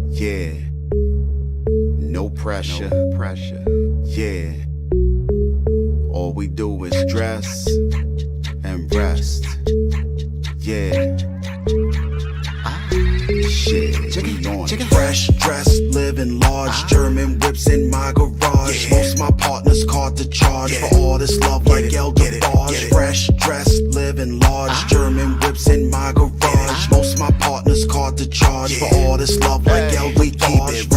Yeah, no pressure. Yeah, all we do is dress and rest. Yeah. Shit, we on it. Fresh dressed, living large, German whips in my garage. Most my partners caught the charge for all this love like Elder Barge. Fresh dressed, living large, German whips in my garage. Most my partners caught the charge for all this love like Elder Barge.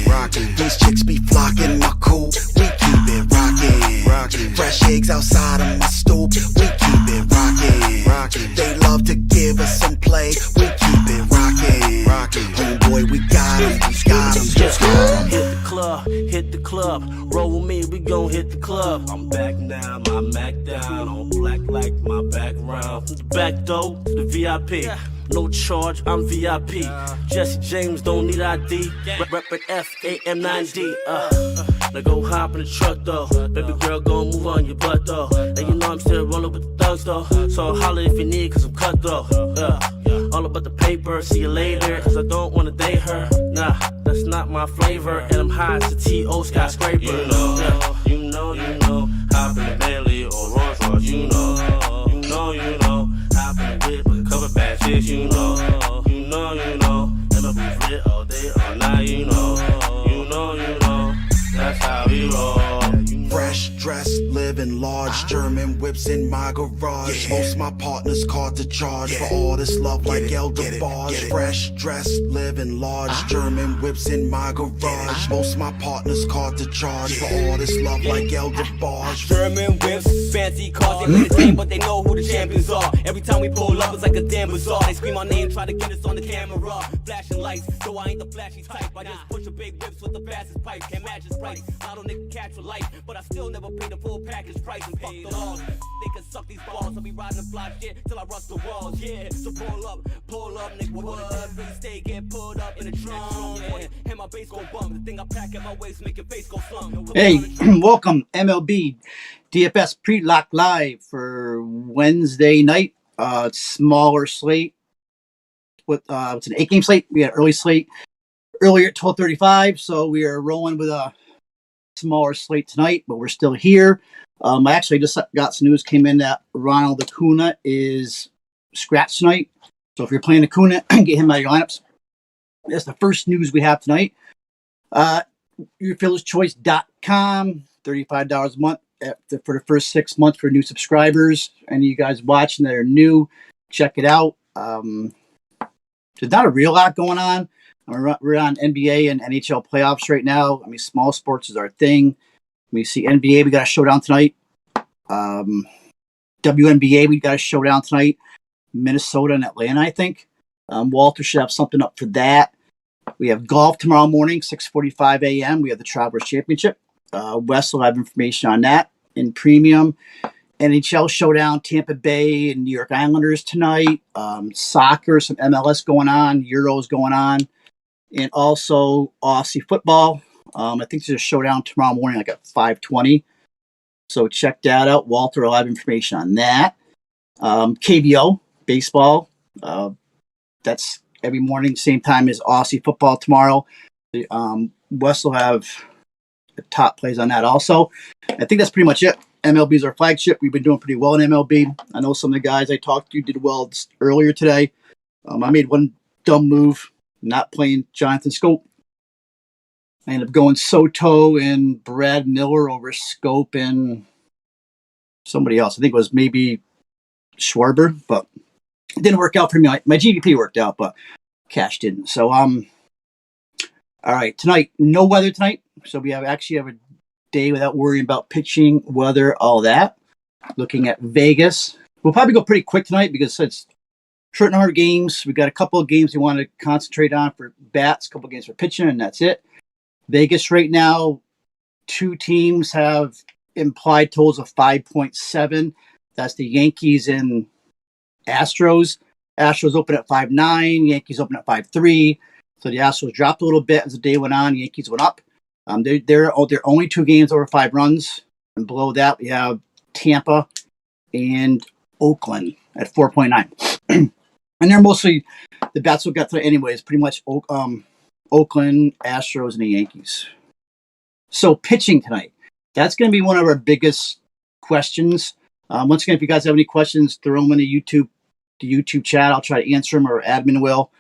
Rockin', these chicks be flocking my coupe. We keep it rockin'. Fresh eggs outside of my stoop. We keep it rockin'. They love to give us some play. We keep it rockin'. Homeboy, we got 'em. Hit the club, roll with me, we gon' hit the club. I'm back now, my Mac down, on black like my background. From the back door to the VIP, no charge, I'm VIP. Jesse James don't need ID, reppin' FAM9D. Now go hop in the truck though, baby girl gon' move on your butt though. And you know I'm still rollin' with the thugs though, so holla if you need, cause I'm cut though. All about the paper, see you later, cause I don't wanna date her. Nah, that's not my flavor, and I'm high as a T.O. skyscraper. You know, hop in the Bentley or Rolls Royce, you know, hop in the whip with a couple bad chicks, you know, MLB lit all day, all night, you know, that's how we roll. Fresh dressed, living large, German whips in my garage. Most my partners caught the charge for all this love like Elder Barge. Fresh dressed, living large, German whips in my garage. Most my partners caught the charge for all this love like Elder Barge. German whips, fancy cars, they win the game, but they know who the champions are. Every time we pull up, it's like a damn bazaar. They scream our name, try to get us on the camera. Flashing lights, though I ain't the flashy type. I just push a big whips with the fastest pipe. Can't match his price. I don't nigga catch for life, but I still never pay the full package price and fuck the laws. They can suck these balls, I'll be riding the fly shit till I rust the walls, yeah. So pull up, nigga, what? Please stay, get pulled up in the trunk, yeah. And my bass gon' bump, the thing I pack at my waist make your face go slump. Hey, welcome MLB DFS pre-lock live for Wednesday night. Smaller slate. It's an 8-game slate. We had early slate earlier at 12:35, so we are rolling with a smaller slate tonight, but we're still here. I actually just got some news came in that Ronald Acuna is scratched tonight. So if you're playing Acuna, get him out of your lineups. That's the first news we have tonight. YourFieldChoice.com, $35 a month for the first 6 months for new subscribers. Any of you guys watching that are new, check it out. There's not a real lot going on. We're on NBA and NHL playoffs right now. I mean, small sports is our thing. We see NBA, we got a showdown tonight. WNBA, we got a showdown tonight. Minnesota and Atlanta, I think. Walter should have something up for that. We have golf tomorrow morning, 6:45 a.m. We have the Travelers Championship. Wes will have information on that in premium. NHL showdown, Tampa Bay and New York Islanders tonight. Soccer, some MLS going on. Euros going on. And also Aussie football. I think there's a showdown tomorrow morning, like at 5:20. So check that out. Walter will have information on that. KBO, baseball. That's every morning, same time as Aussie football tomorrow. Wes will have the top plays on that also. I think that's pretty much it. MLB is our flagship. We've been doing pretty well in MLB. I know some of the guys I talked to did well earlier today. I made one dumb move, not playing Jonathan Scope. I ended up going Soto and Brad Miller over Scope and somebody else. I think it was maybe Schwarber, but it didn't work out for me. My GDP worked out, but cash didn't. So, all right, tonight, no weather tonight. So we actually have a day without worrying about pitching, weather, all that. Looking at Vegas. We'll probably go pretty quick tonight because it's short number of games. We've got a couple of games we want to concentrate on for bats, a couple of games for pitching, and that's it. Vegas right now, two teams have implied totals of 5.7. That's the Yankees and Astros. Astros open at 5.9. Yankees open at 5.3. So the Astros dropped a little bit as the day went on. Yankees went up. They're only two games over 5 runs. And below that, we have Tampa and Oakland at 4.9. And they're mostly the bats we'll get to anyways. Pretty much Oakland, Astros, and the Yankees. So pitching tonight, that's going to be one of our biggest questions. Once again, if you guys have any questions, throw them in the YouTube chat. I'll try to answer them, or admin will.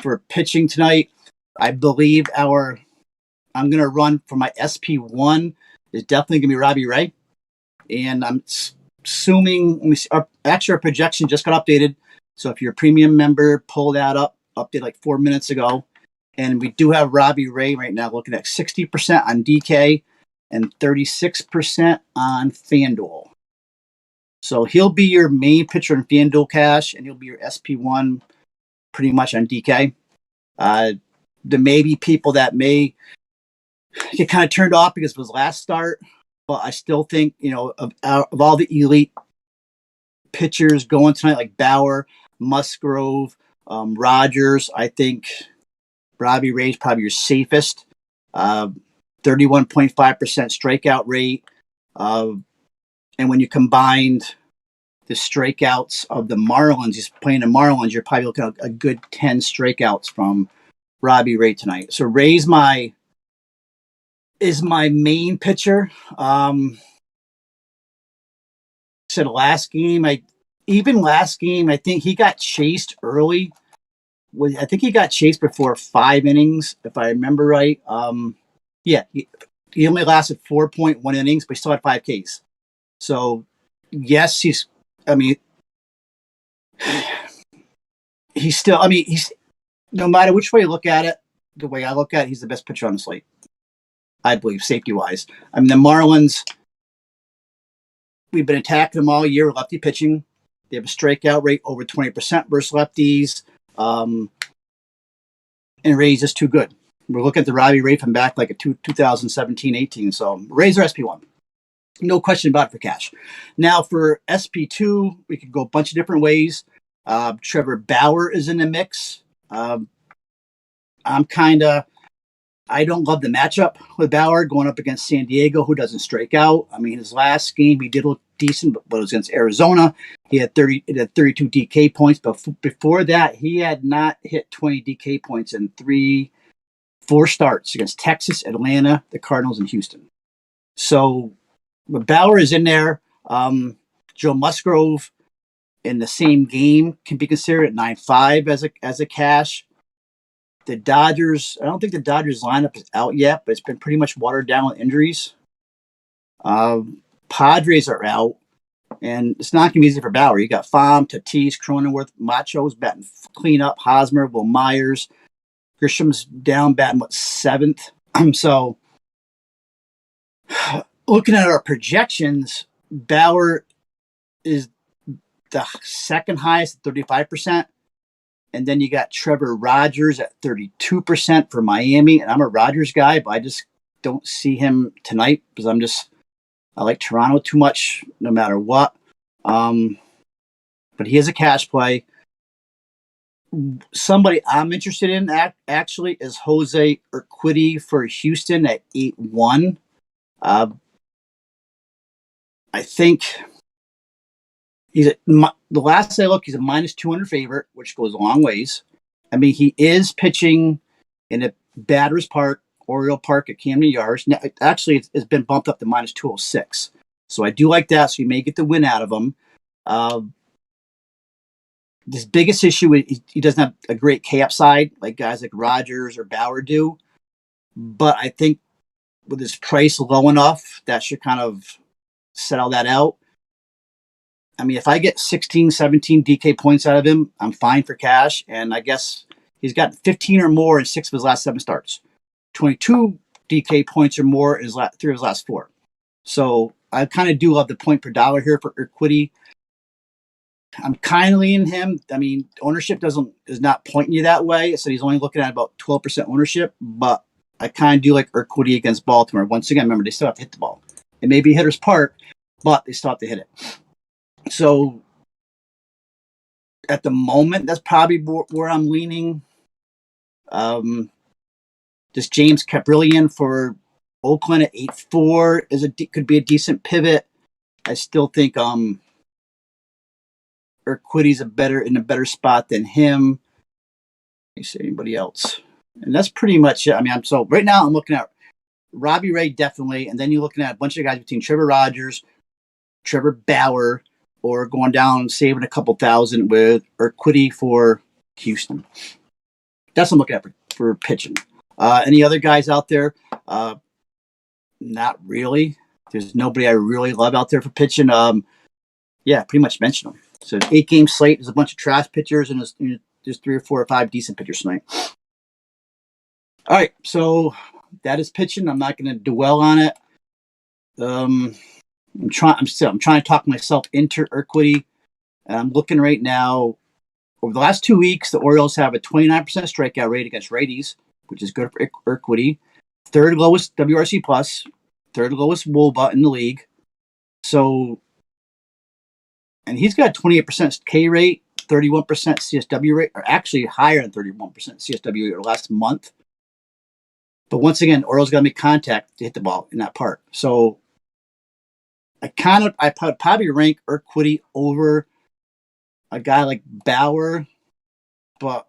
For pitching tonight, I believe I'm going to run for my SP1 is definitely going to be Robbie Ray. And I'm assuming, let me see, our projection just got updated. So if you're a premium member, pull that up, update like 4 minutes ago. And we do have Robbie Ray right now looking at 60% on DK and 36% on FanDuel. So he'll be your main pitcher in FanDuel cash, and he'll be your SP1 pretty much on DK. There may be people that may get kind of turned off because of his last start, but I still think, of all the elite pitchers going tonight, like Bauer, Musgrove, Rogers, I think Robbie Ray is probably your safest. 31.5% strikeout rate. And when you combined the strikeouts of the Marlins, he's playing the Marlins, you're probably looking at a good 10 strikeouts from Robbie Ray tonight. So Ray's is my main pitcher. Said last game, I think he got chased early. I think he got chased before 5 innings, if I remember right. He only lasted 4.1 innings, but he still had 5 Ks. So, yes, he's no matter which way you look at it, the way I look at it, he's the best pitcher on the slate, I believe, safety-wise. The Marlins, we've been attacking them all year with lefty pitching. They have a strikeout rate over 20% versus lefties. And Ray's just too good. We're looking at the Robbie Ray from back like a 2017-18. So Ray's our SP1. No question about it for cash. Now for SP2, we could go a bunch of different ways. Trevor Bauer is in the mix. I don't love the matchup with Bauer going up against San Diego, who doesn't strike out. His last game, he did look decent, but it was against Arizona. He had 32 DK points, but before that, he had not hit 20 DK points in 4 starts against Texas, Atlanta, the Cardinals, and Houston. So Bauer is in there. Joe Musgrove in the same game can be considered at 9.5 as a cash. The Dodgers, I don't think the Dodgers lineup is out yet, but it's been pretty much watered down with injuries. Padres are out, and it's not going to be easy for Bauer. You got Pham, Tatis, Cronenworth, Macho's batting cleanup, Hosmer, Will Myers, Grisham's down batting 7th. So, looking at our projections, Bauer is the second highest at 35%. And then you got Trevor Rogers at 32% for Miami. And I'm a Rogers guy, but I just don't see him tonight because I like Toronto too much no matter what. But he is a cash play. Somebody I'm interested in actually is Jose Urquidy for Houston at 8-1. I think the last I looked, he's a -200 favorite, which goes a long ways. He is pitching in a Batter's Park, Oriole Park at Camden Yards. Now, actually, it's been bumped up to -206. So I do like that. So you may get the win out of him. His biggest issue is he doesn't have a great K upside like guys like Rogers or Bauer do. But I think with his price low enough, that should kind of settle that out. If I get 16, 17 DK points out of him, I'm fine for cash. And I guess he's got 15 or more in 6 of his last 7 starts. 22 DK points or more in 3 of his last 4. So I kind of do love the point per dollar here for Urquidy. I'm kind of leaning him. Ownership is not pointing you that way. So he's only looking at about 12% ownership. But I kind of do like Urquidy against Baltimore. Once again, remember, they still have to hit the ball. It may be hitter's park, but they still have to hit it. So at the moment, that's probably where I'm leaning. This James Caprillion for Oakland at 8.4 could be a decent pivot. I still think Urquiddy's in a better spot than him. Let me see anybody else. And that's pretty much it. I mean, so right now I'm looking at Robbie Ray definitely, and then you're looking at a bunch of guys between Trevor Rogers, Trevor Bauer, or going down and saving a couple thousand with Urquidy for Houston. That's what I'm looking at for pitching. Any other guys out there? Not really. There's nobody I really love out there for pitching. Yeah, pretty much mentioned them. So 8-game slate. There's a bunch of trash pitchers, and there's 3 or 4 or 5 decent pitchers tonight. All right, so that is pitching. I'm not going to dwell on it. I'm trying to talk myself into Urquidy. And I'm looking right now. Over the last 2 weeks, the Orioles have a 29% strikeout rate against righties, which is good for Urquidy. Third lowest WRC plus, third lowest WOBA in the league. So, and he's got 28% K rate, 31% CSW rate, or actually higher than 31% CSW rate last month. But once again, Orioles got to make contact to hit the ball in that park. So I would probably rank Urquidy over a guy like Bauer, but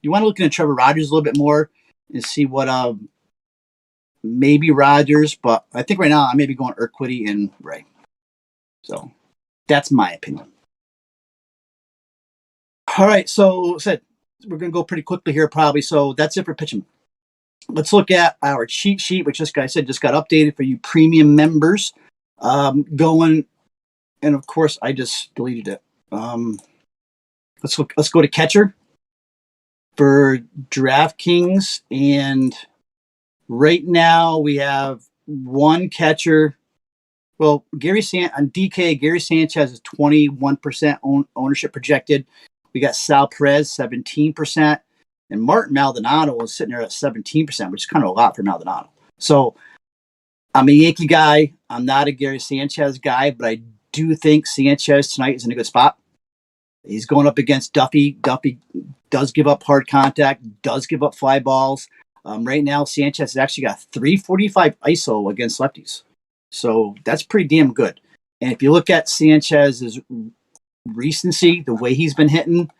you want to look into Trevor Rogers a little bit more and see what maybe Rogers, but I think right now I may be going Urquidy and Ray. So that's my opinion. All right, so said we're going to go pretty quickly here probably. So that's it for pitching. Let's look at our cheat sheet, which just got updated for you premium members. Going, and of course I just deleted it. Let's go to catcher for DraftKings, and right now we have one catcher. Well, on DK, Gary Sanchez is 21% ownership projected. We got Sal Perez 17%, and Martin Maldonado is sitting there at 17%, which is kind of a lot for Maldonado. So I'm a Yankee guy. I'm not a Gary Sanchez guy, but I do think Sanchez tonight is in a good spot. He's going up against Duffy. Duffy does give up hard contact, does give up fly balls. Right now, Sanchez has actually got 345 ISO against lefties. So that's pretty damn good. And if you look at Sanchez's recency, the way he's been hitting,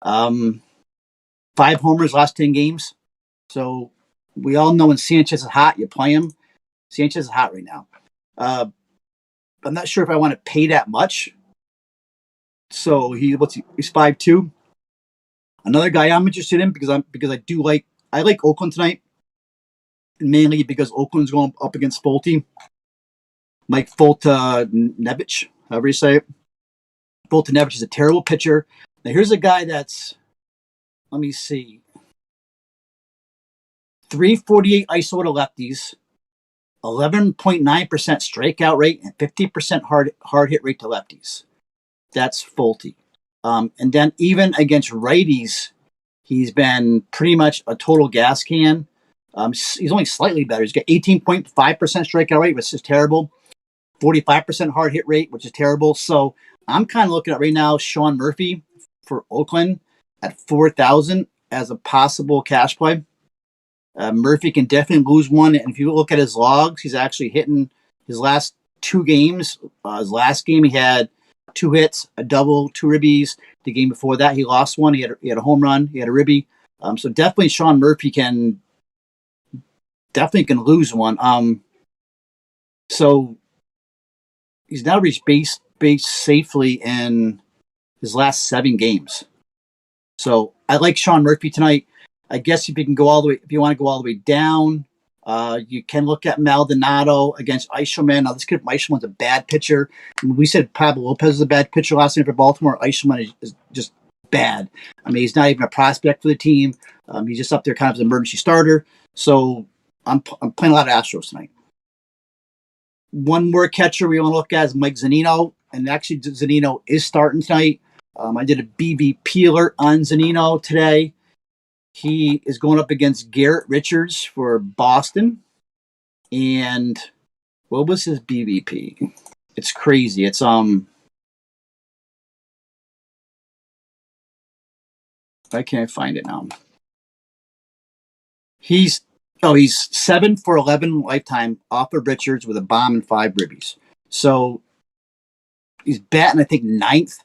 5 homers last 10 games. So we all know when Sanchez is hot, you play him. Sanchez is hot right now. I'm not sure if I want to pay that much. So he's 5'2". Another guy I'm interested in because I like Oakland tonight, mainly because Oakland's going up against Folty. Mike Foltynewicz, however you say it. Foltynewicz is a terrible pitcher. Now here's a guy that's, let me see, 348 ISO to lefties, 11.9% strikeout rate, and 50% hard hit rate to lefties. That's Folty. And then even against righties, he's been pretty much a total gas can. He's only slightly better. He's got 18.5% strikeout rate, which is terrible. 45% hard hit rate, which is terrible. So I'm kind of looking at right now Sean Murphy for Oakland at 4,000 as a possible cash play. Murphy can definitely lose one. And if you look at his logs, he's actually hitting his last 2 games. His last game, he had 2 hits, a double, 2 ribbies. The game before that, he lost one. He had a home run. He had a ribby. So definitely Sean Murphy can lose one. So he's now reached base safely in his last 7 games. So I like Sean Murphy tonight. I guess if you want to go all the way down, you can look at Maldonado against Eichelman. Now, this kid Eichelman's a bad pitcher. I mean, we said Pablo Lopez is a bad pitcher last night for Baltimore. Eichelman is just bad. I mean, he's not even a prospect for the team. He's just up there kind of as an emergency starter. So I'm playing a lot of Astros tonight. One more catcher we want to look at is Mike Zunino, and actually Zunino is starting tonight. I did a BVP alert on Zunino today. He is going up against Garrett Richards for Boston. And what was his BVP? It's crazy. It's I can't find it now. He's 7 for 11 lifetime off of Richards with a bomb and 5 ribbies. So he's batting, I think, 9th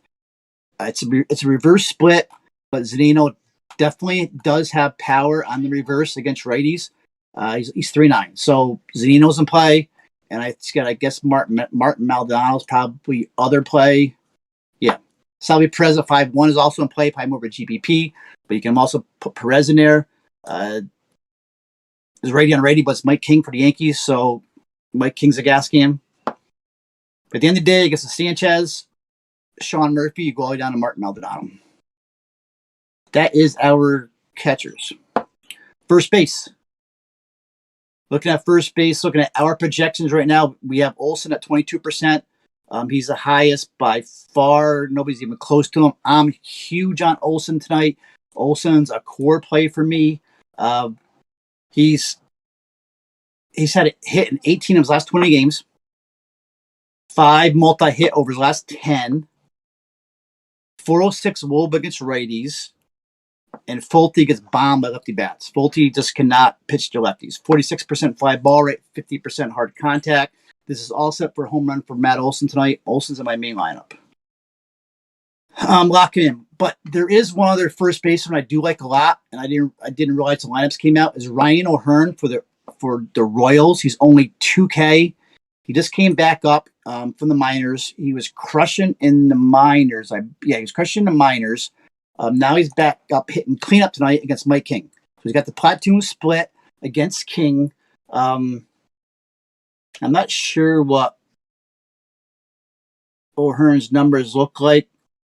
It's a reverse split, but Zunino definitely does have power on the reverse against righties. He's 3-9, so Zunino's in play, and it's got, I guess, Martin Maldonado's probably other play. Yeah, Salvi Perez at 5-1 is also in play, probably more of a GPP, but you can also put Perez in there. Is righty on righty, but it's Mike King for the Yankees, so Mike King's a gas can. But at the end of the day, I guess it's Sanchez, Sean Murphy, you go all the way down to Martin Maldonado. That is our catchers. First base. Looking at first base, looking at our projections right now, we have Olson at 22%. He's the highest by far. Nobody's even close to him. I'm huge on Olson tonight. Olson's a core play for me. He's had a hit in 18 of his last 20 games. 5 multi-hit over his last 10. 406 WOBA against righties. And Fulte gets bombed by lefty bats. Fulte just cannot pitch to lefties. 46% fly ball rate, 50% hard contact. This is all set for a home run for Matt Olson tonight. Olson's in my main lineup. Locking in. But there is one other first baseman I do like a lot, and I didn't realize the lineups came out, is Ryan O'Hearn for the Royals. He's only 2K. He just came back up from the minors. He was crushing in the minors. He was crushing the minors. Now he's back up hitting cleanup tonight against Mike King. So he's got the platoon split against King. I'm not sure what O'Hearn's numbers look like.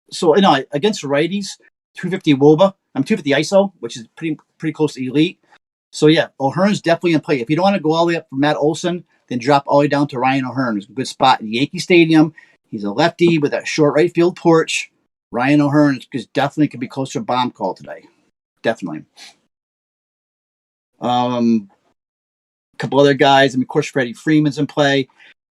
So, against righties, 250 WOBA. I'm 250 ISO, which is pretty close to elite. So, yeah, O'Hearn's definitely in play. If you don't want to go all the way up for Matt Olson, then drop all the way down to Ryan O'Hearn. Who's a good spot in Yankee Stadium. He's a lefty with that short right field porch. Ryan O'Hearn definitely could be close to a bomb call today. Definitely. A couple other guys. Of course, Freddie Freeman's in play.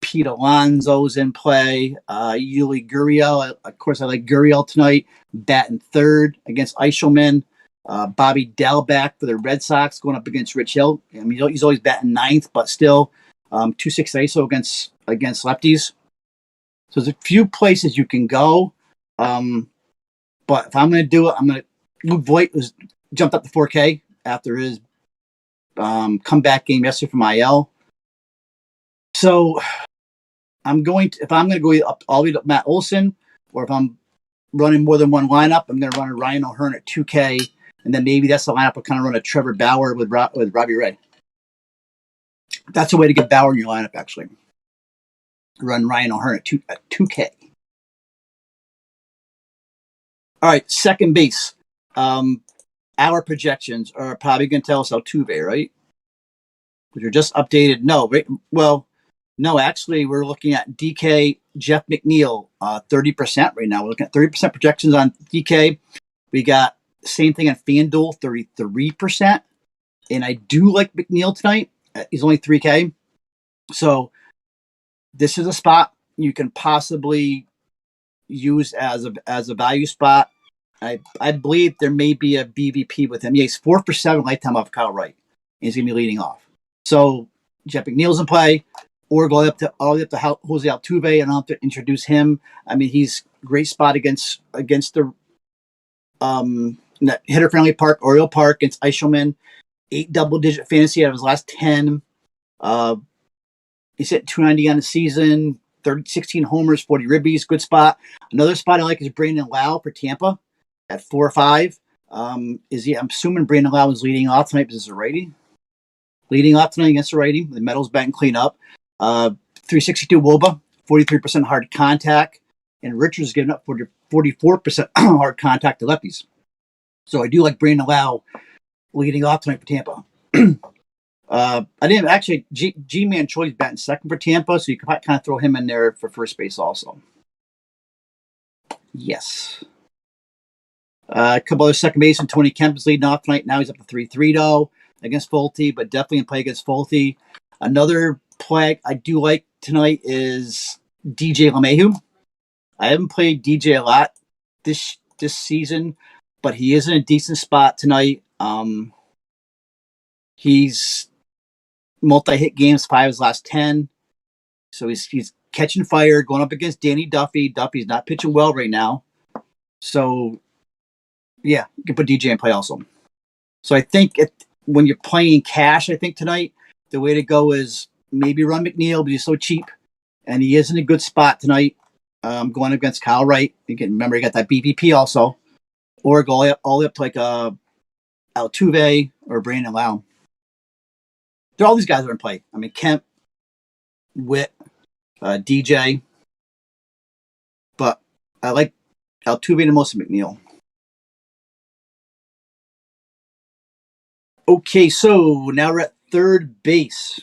Pete Alonso's in play. Yuli Gurriel. Of course, I like Gurriel tonight. Batting third against Eichelman. Bobby Dell back for the Red Sox going up against Rich Hill. I mean, he's always batting ninth, but still 2-6 ISO against lefties. So there's a few places you can go. But if I'm going to do it, Luke Voigt was jumped up to 4K after his comeback game yesterday from IL. So if I'm going to go up all the way to Matt Olson, or if I'm running more than one lineup, I'm going to run a Ryan O'Hearn at 2K, and then maybe that's the lineup I'll kind of run a Trevor Bauer with Robbie Ray. That's a way to get Bauer in your lineup, actually. Run Ryan O'Hearn at 2K. All right, second base. Our projections are probably going to tell us Altuve, right? Which are just updated. No, right? Well, no, actually, we're looking at DK, Jeff McNeil, 30% right now. We're looking at 30% projections on DK. We got the same thing on FanDuel, 33%. And I do like McNeil tonight. He's only 3K. So this is a spot you can possibly use as a value spot. I believe there may be a BVP with him. Yeah, he's 4 for 7 lifetime off Kyle Wright. And he's going to be leading off. So Jeff McNeil's in play, or go all the way up to Jose Altuve, and I'll have to introduce him. I mean, he's a great spot against the hitter-friendly park, Oriole Park, against Eichelman. 8 double-digit fantasy out of his last 10. He's hit 290 on the season, 16 homers, 40 ribbies, good spot. Another spot I like is Brandon Lau for Tampa at 4 or 5. I'm assuming Brandon Lau is leading off tonight because it's a righty. Leading off tonight against a righty. The Metals batting clean up. 362 WOBA, 43% hard contact. And Richards is giving up 44% hard contact to lefties. So I do like Brandon Lau leading off tonight for Tampa. I didn't actually. G-Man Choi's batting second for Tampa, so you can kind of throw him in there for first base also. Yes. A couple other second basemen. Tony Kemp is leading off tonight. Now he's up to 3-3 though against Fulte, but definitely in play against Fulte. Another play I do like tonight is DJ LeMahieu. I haven't played DJ a lot this season, but he is in a decent spot tonight. He's multi-hit games, 5 of his last 10. So he's catching fire, going up against Danny Duffy. Duffy's not pitching well right now. So, yeah, you can put DJ in play also. So I think when you're playing cash, I think tonight, the way to go is maybe run McNeil, but he's so cheap. And he is in a good spot tonight, going against Kyle Wright. Remember, he got that BVP also. Or go all the way up to like Altuve or Brandon Lau. All these guys are in play. I mean, Kemp, Witt, DJ. But I like Altuve the most of McNeil. Okay, so now we're at third base.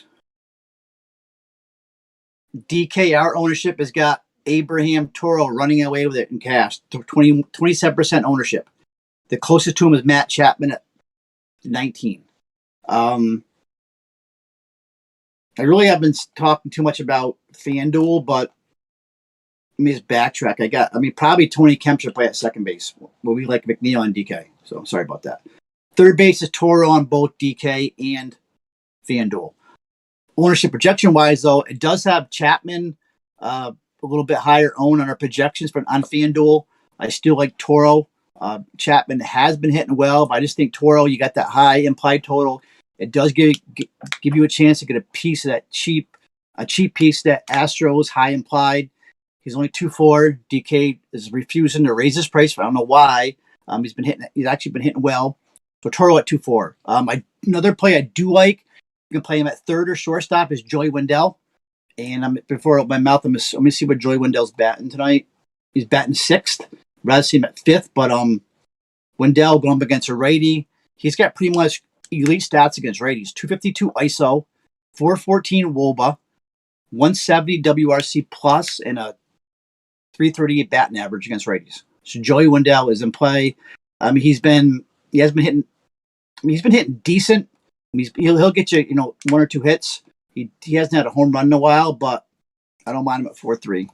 DK, our ownership, has got Abraham Toro running away with it in cash, 27% ownership. The closest to him is Matt Chapman at 19. I really haven't been talking too much about FanDuel, but let me just backtrack. Probably Tony Kemp should play at second base. Well, we like McNeil and DK, so sorry about that. Third base is Toro on both DK and FanDuel. Ownership projection-wise, though, it does have Chapman a little bit higher own on our projections on FanDuel. I still like Toro. Chapman has been hitting well, but I just think Toro, you got that high implied total. It does give you a chance to get a piece of that cheap piece that Astros high implied. He's only 2.4. DK is refusing to raise his price. I don't know why. He's actually been hitting well. So Toro at 2.4. Another play I do like, you can play him at third or shortstop, is Joey Wendell. And before I open my mouth, I'm going to see what Joey Wendell's batting tonight. He's batting sixth. I'd rather see him at fifth, but Wendell going up against a righty. He's got pretty much elite stats against righties. 252 ISO, 414 WOBA, 170 WRC plus, and a 338 batting average against righties. So Joey Wendell is in play. He's been hitting decent. He'll get you, one or two hits. He hasn't had a home run in a while, but I don't mind him at 4.3.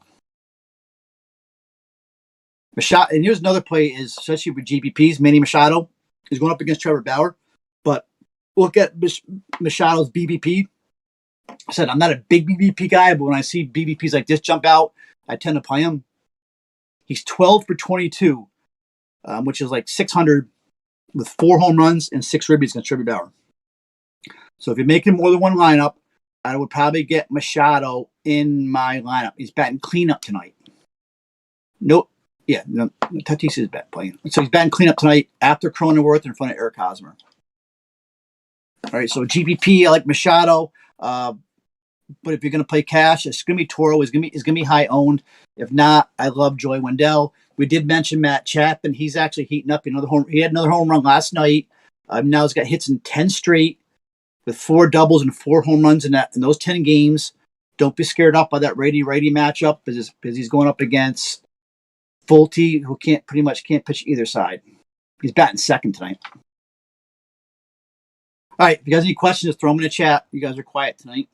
Machado, and here's another play is, especially with GPPs, Manny Machado is going up against Trevor Bauer, but look at Machado's BBP. I said I'm not a big BBP guy, but when I see BBPs like this jump out, I tend to play him. He's 12 for 22, which is like 600 with 4 home runs and 6 ribbies against Trevor Bauer. So if you're making more than one lineup, I would probably get Machado in my lineup. He's batting cleanup tonight. Tatis is playing. So he's batting cleanup tonight after Cronenworth in front of Eric Hosmer. All right, so GPP, I like Machado. But if you're going to play cash, it's going to be Toro. It's going to be high owned. If not, I love Joey Wendell. We did mention Matt Chapman. He's actually heating up. He had another home run last night. Now he's got hits in 10 straight with 4 doubles and 4 home runs in those 10 games. Don't be scared up by that righty-righty matchup because he's going up against Fulte, who can't pitch either side. He's batting second tonight. All right, if you guys have any questions, just throw them in the chat. You guys are quiet tonight.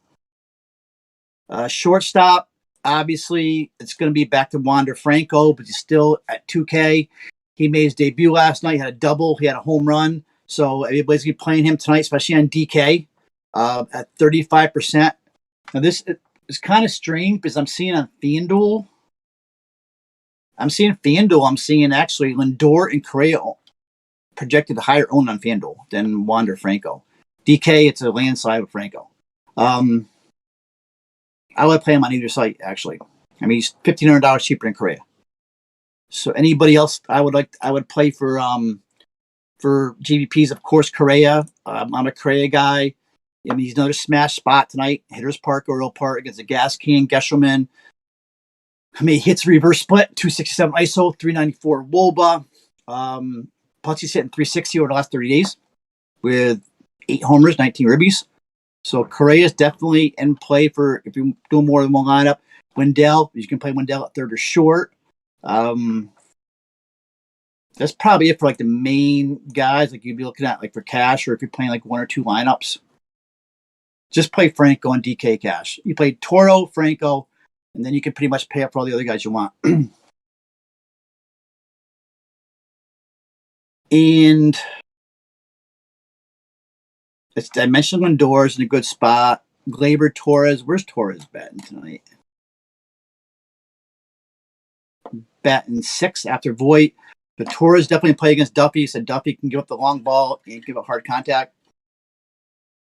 Shortstop, obviously, it's going to be back to Wander Franco, but he's still at 2K. He made his debut last night. He had a double. He had a home run. So everybody's going to be playing him tonight, especially on DK at 35%. Now, this is kind of strange because I'm seeing on FanDuel. I'm seeing actually Lindor and Correa projected higher owned on FanDuel than Wander Franco. DK, it's a landslide with Franco. I would play him on either site, actually. He's $1,500 cheaper than Correa. So anybody else I would play for GVPs, of course, Correa. I'm a Correa guy. He's another smash spot tonight. Hitters Park, Oriole Park against the Gas King, Geshelman. He hits reverse split, 267 ISO, 394 WOBA. Plus he's hitting 360 over the last 30 days with 8 homers, 19 ribbies. So Correa is definitely in play for if you do more than one lineup. Wendell, you can play Wendell at third or short. That's probably it for like the main guys like you'd be looking at like for cash, or if you're playing like 1 or 2 lineups. Just play Franco and DK cash. You play Toro, Franco, and then you can pretty much pay up for all the other guys you want. And I mentioned Lindor's in a good spot. Gleyber Torres. Where's Torres batting tonight? Batting 6th after Voit. Torres definitely play against Duffy. He said Duffy can give up the long ball and give up hard contact.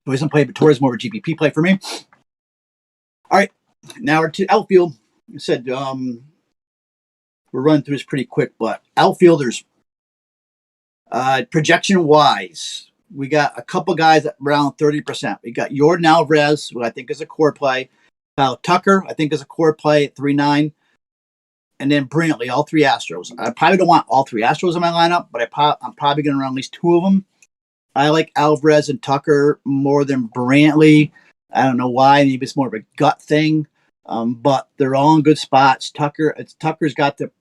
He doesn't play, but Torres more of a GPP play for me. All right, now we're to outfield. I said we're running through this pretty quick, but outfielders, projection wise, we got a couple guys at around 30%. We got Jordan Alvarez, who I think is a core play. Kyle Tucker, I think is a core play at 3.9. And then Brantley, all three Astros. I probably don't want all three Astros in my lineup, but I'm probably going to run at least two of them. I like Alvarez and Tucker more than Brantley. I don't know why. Maybe it's more of a gut thing, but they're all in good spots. Tucker's got the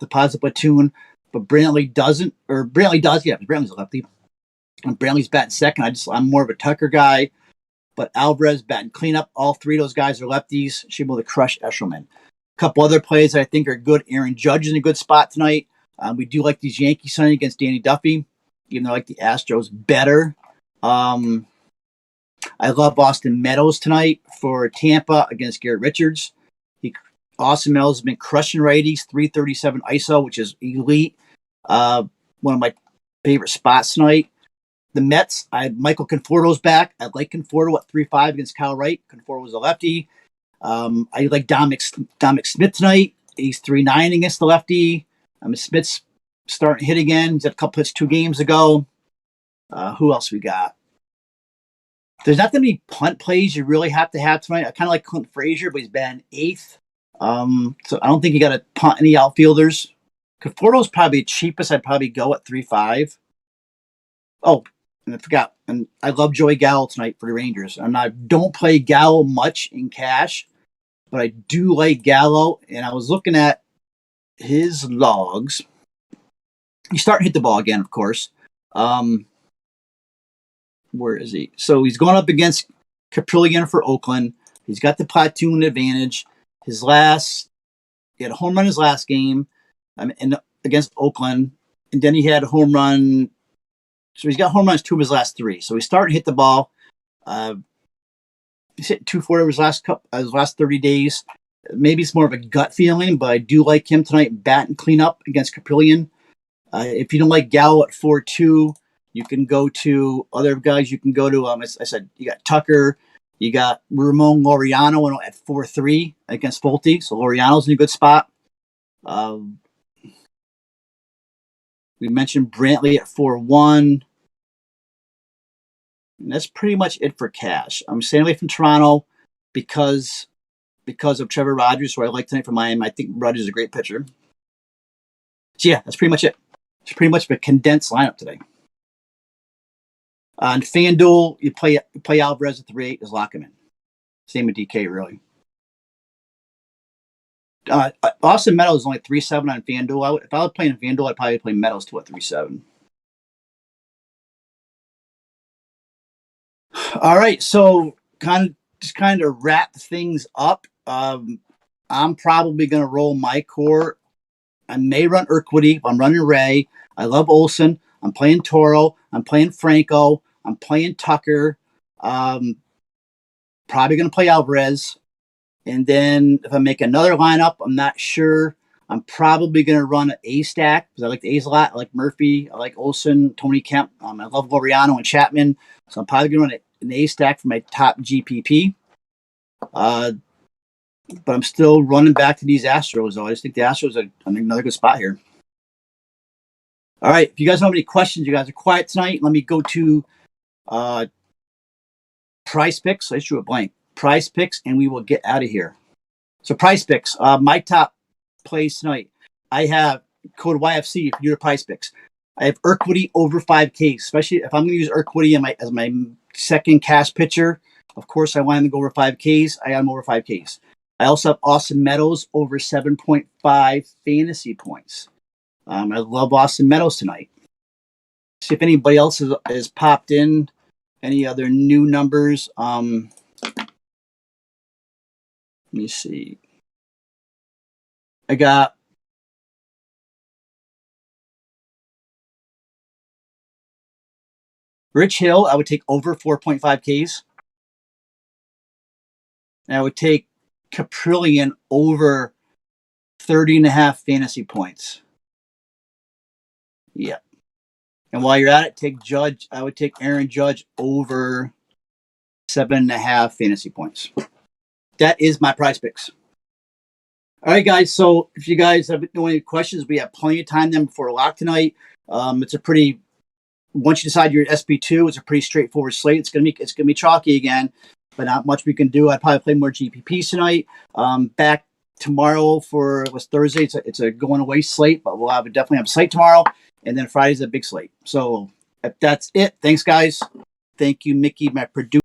positive platoon, but Brantley doesn't. Or Brantley does, yeah. Brantley's a lefty. And Brantley's batting second. I'm more of a Tucker guy, but Alvarez batting cleanup. All three of those guys are lefties. Should be able to crush Eshelman. Couple other plays that I think are good. Aaron Judge is in a good spot tonight. We do like these Yankees tonight against Danny Duffy, even though I like the Astros better. I love Austin Meadows tonight for Tampa against Garrett Richards. Austin Meadows has been crushing righties, 337 ISO, which is elite. One of my favorite spots tonight. The Mets, Michael Conforto's back. I like Conforto at 3.5 against Kyle Wright. Conforto was a lefty. I like Dominic Smith tonight. He's 3.9 against the lefty. Smith's starting to hit again. He's had a couple hits 2 games ago. Who else we got? There's not that many punt plays you really have to have tonight. I kind of like Clint Frazier, but he's batting 8th. So I don't think you got to punt any outfielders. Conforto's probably the cheapest. I'd probably go at 3.5. Oh, and I forgot. And I love Joey Gallo tonight for the Rangers. I don't play Gallo much in cash, but I do like Gallo. And I was looking at his logs. He's starting to hit the ball again, of course. Where is he? So he's going up against Caprillion for Oakland. He's got the platoon advantage. He had a home run his last game against Oakland. And then he had a home run. So he's got home runs 2 of his last 3. So he's starting to hit the ball. He's hit 240 his last 30 days. Maybe it's more of a gut feeling, but I do like him tonight. Bat and clean up against Caprillion. If you don't like Gallo at 4.2, you can go to other guys. You can go to, as I said, you got Tucker. You got Ramon Laureano at 4.3 against Fulte. So Laureano's in a good spot. We mentioned Brantley at 4.1. And that's pretty much it for cash. I'm staying away from Toronto because of Trevor Rogers, who I like tonight for Miami. I think Rogers is a great pitcher. So yeah, that's pretty much it. It's pretty much a condensed lineup today. On FanDuel, you play Alvarez at 3.8, just lock him in. Same with DK, really. Austin Meadows is only 3.7 on FanDuel. If I was playing FanDuel, I'd probably play Meadows too at 3.7. All right, so kind of wrap things up. I'm probably going to roll my core. I may run Urquidy. I'm running Ray. I love Olsen. I'm playing Toro. I'm playing Franco. I'm playing Tucker. Probably going to play Alvarez. And then if I make another lineup, I'm not sure. I'm probably going to run an A stack because I like the A's a lot. I like Murphy. I like Olsen, Tony Kemp. I love Laureano and Chapman. So I'm probably going to run an A stack for my top GPP. But I'm still running back to these Astros, though. I just think the Astros are in another good spot here. All right. If you guys don't have any questions, you guys are quiet tonight. Let me go to Price Picks. I just drew a blank. Price Picks, and we will get out of here. So Price Picks, my top plays tonight. I have code YFC if you're Price Picks. I have Urquidy over 5K, especially if I'm going to use Urquidy as my second cash pitcher. Of course, I want him to go over 5Ks. I got him over 5Ks. I also have Austin Meadows over 7.5 fantasy points. I love Austin Meadows tonight. See if anybody else has popped in. Any other new numbers? Let me see. I got Rich Hill. I would take over 4.5 Ks. And I would take Caprillion over 30.5 fantasy points. Yeah. And while you're at it, take Judge. I would take Aaron Judge over 7.5 fantasy points. That is my prize picks. All right, guys. So if you guys have any questions, we have plenty of time then before lock tonight. It's a pretty, once you decide you're at SP2, it's a pretty straightforward slate. It's gonna be chalky again, but not much we can do. I'd probably play more GPPs tonight. Back tomorrow for what's Thursday. It's a going away slate, but we'll definitely have a slate tomorrow, and then Friday's a big slate. So if that's it, thanks guys. Thank you, Mickey, my producer.